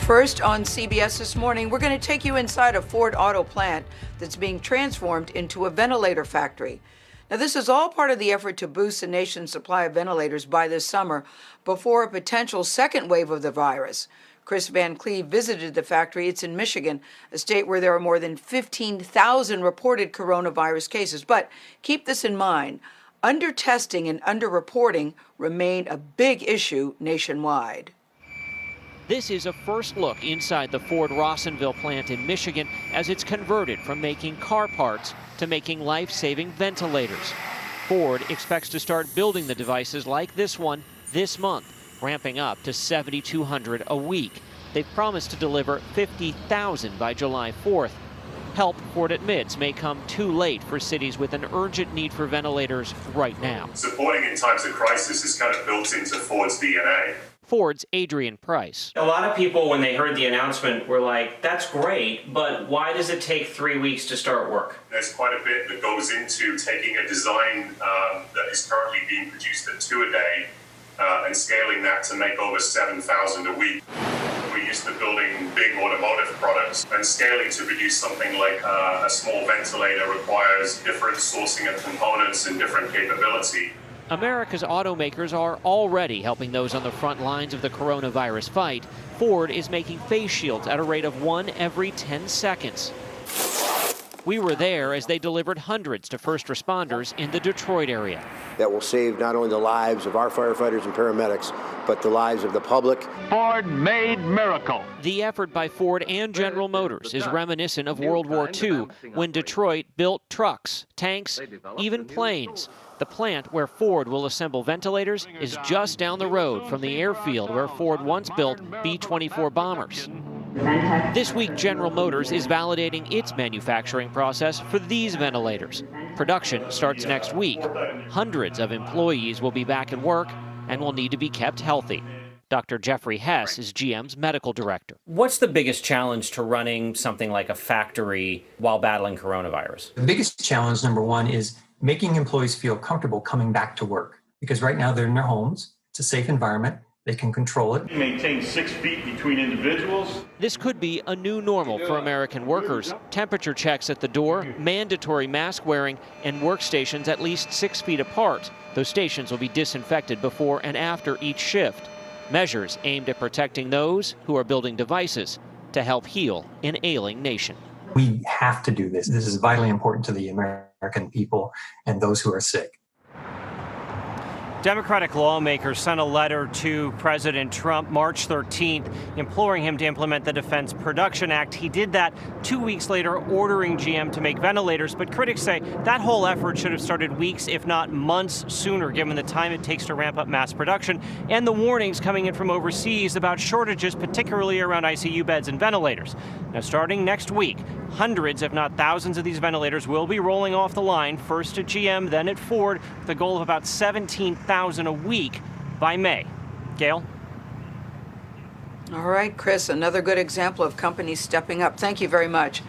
First on CBS This Morning, we're going to take you inside a Ford auto plant that's being transformed into a ventilator factory. Now, this is all part of the effort to boost the nation's supply of ventilators by this summer before a potential second wave of the virus. Kris Van Cleave visited the factory. It's in Michigan, a state where there are more than 15,000 reported coronavirus cases. But keep this in mind, undertesting and underreporting remain a big issue nationwide. This is a first look inside the Ford Rossonville plant in Michigan as it's converted from making car parts to making life-saving ventilators. Ford expects to start building the devices like this one this month, ramping up to 7,200 a week. They've promised to deliver 50,000 by July 4th. Help, Ford admits, may come too late for cities with an urgent need for ventilators right now. Supporting in times of crisis is kind of built into Ford's DNA. Ford's Adrian Price. A lot of people, when they heard the announcement, were like, that's great, but why does it take 3 weeks to start work? There's quite a bit that goes into taking a design that is currently being produced at 2 a day and scaling that to make over 7,000 a week. We're used to building big automotive products, and scaling to produce something like a small ventilator requires different sourcing of components and different capability. America's automakers are already helping those on the front lines of the coronavirus fight. Ford is making face shields at a rate of 1 every 10 seconds. We were there as they delivered hundreds to first responders in the Detroit area. That will save not only the lives of our firefighters and paramedics, but the lives of the public. Ford made miracle. The effort by Ford and General Motors is reminiscent of World War II, when Detroit built trucks, tanks, even planes. The plant where Ford will assemble ventilators is just down the road from the airfield where Ford once built B-24 bombers. This week, General Motors is validating its manufacturing process for these ventilators. Production starts next week. Hundreds of employees will be back at work and will need to be kept healthy. Dr. Jeffrey Hess is GM's medical director. What's the biggest challenge to running something like a factory while battling coronavirus? The biggest challenge, number one, is making employees feel comfortable coming back to work. Because right now they're in their homes. It's a safe environment. They can control it. Maintain 6 feet between individuals. This could be a new normal for American workers. Temperature checks at the door, mandatory mask wearing, and workstations at least 6 feet apart. Those stations will be disinfected before and after each shift. Measures aimed at protecting those who are building devices to help heal an ailing nation. We have to do this. This is vitally important to the American people and those who are sick. Democratic lawmakers sent a letter to President Trump March 13th, imploring him to implement the Defense Production Act. He did that 2 weeks later, ordering GM to make ventilators. But critics say that whole effort should have started weeks, if not months sooner, given the time it takes to ramp up mass production and the warnings coming in from overseas about shortages, particularly around ICU beds and ventilators. Now, starting next week, hundreds, if not thousands, of these ventilators will be rolling off the line, first at GM, then at Ford, with a goal of about 17,000 a week by May. Gail? All right, Kris, another good example of companies stepping up. Thank you very much.